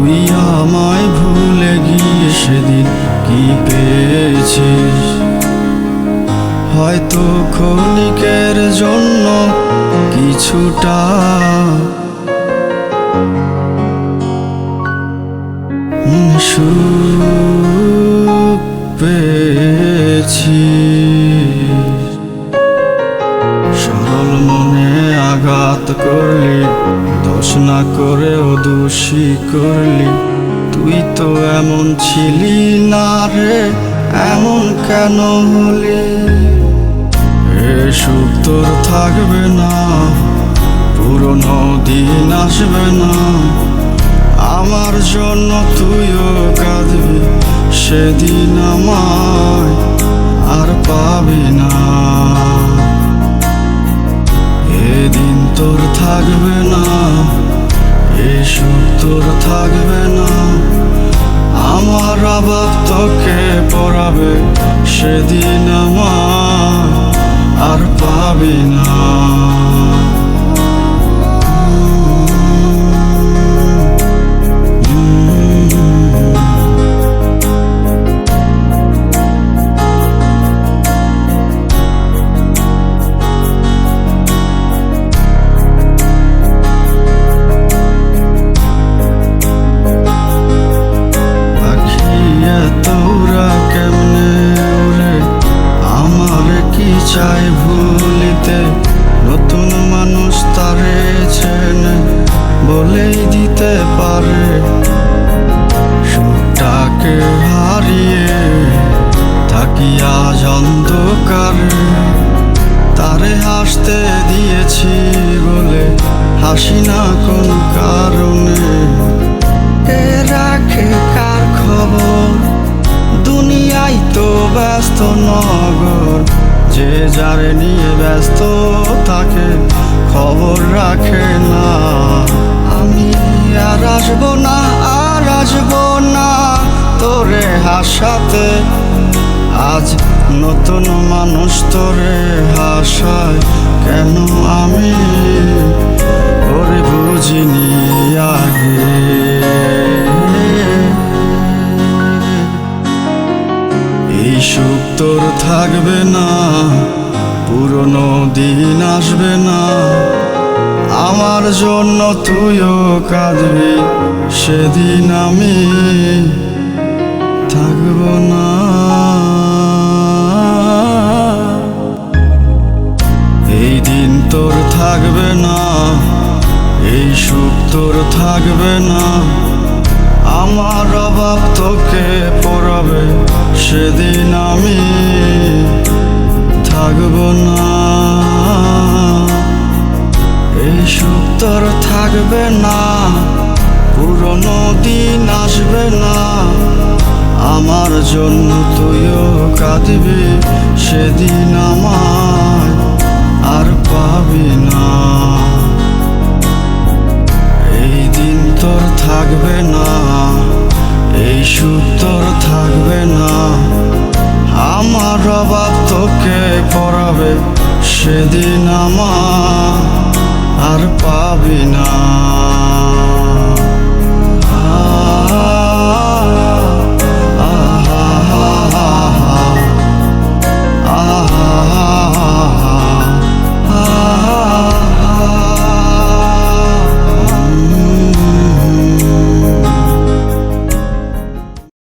তুই আমায় ভুলে গিয়ে সেদিন কি পেয়েছিস? হয়তো ক্ষণিকের জন্য কিছুটা সুখ পেয়েছিস। সরল মনে আঘাত করলি, দোষ না করেও দোষী করলি। তুই তো এমন ছিলি না রে, এমন কেন হলি? এ সুখ তোর থাকবে না, পুরনো দিন আসবে না। আমার জন্য তুইও কাঁদবি, সেদিন আমায় আর পাবি না। এদিন তোর থাকবে না, এ সুখ তোর থাকবে না। আমার আবার তোকে পড়াবে, সেদিন আমায় আর পাবি না। চাই ভুলিতে নতুন মানুষ তারে চেনে, বলেই দিতে পারে সুখটাকে হারিয়ে থাকি আজ অন্ধকারে। তারে হাসতে দিয়েছি বলে হাসি না কোন কারণে। কে রাখে কার খবর, দুনিয়ায় তো ব্যস্ত নগর। যে যারে নিয়ে ব্যস্ত থাকে খবর রাখে না। আমি আর আসবো না, আর আসবো না তোরে হাসাতে। আজ নতুন মানুষ তোরে হাসায় কেন আমি ওরে বুঝিনি আগে। এই সুখ তোর থাকবে না, পুরনো দিন আসবে না। আমার জন্য তুইও কাঁদবি, সেদিন আমি থাকবো না। এই দিন তোর থাকবে না, এই সুখ তোর থাকবে না। আমার অভাব তোকে পড়াবে, সেদিন আমি থাকবো না। এই সুখ তোর থাকবে না, পুরনো দিন আসবে না। আমার জন্য তুইও কাঁদবি, সেদিন আমায় আর পাবি না। এই দিন তোর থাকবে না, এই সুখ তোর থাকবে না। আমার অভাব তোকে পড়াবে, সেদিন আমার আর পাবি না।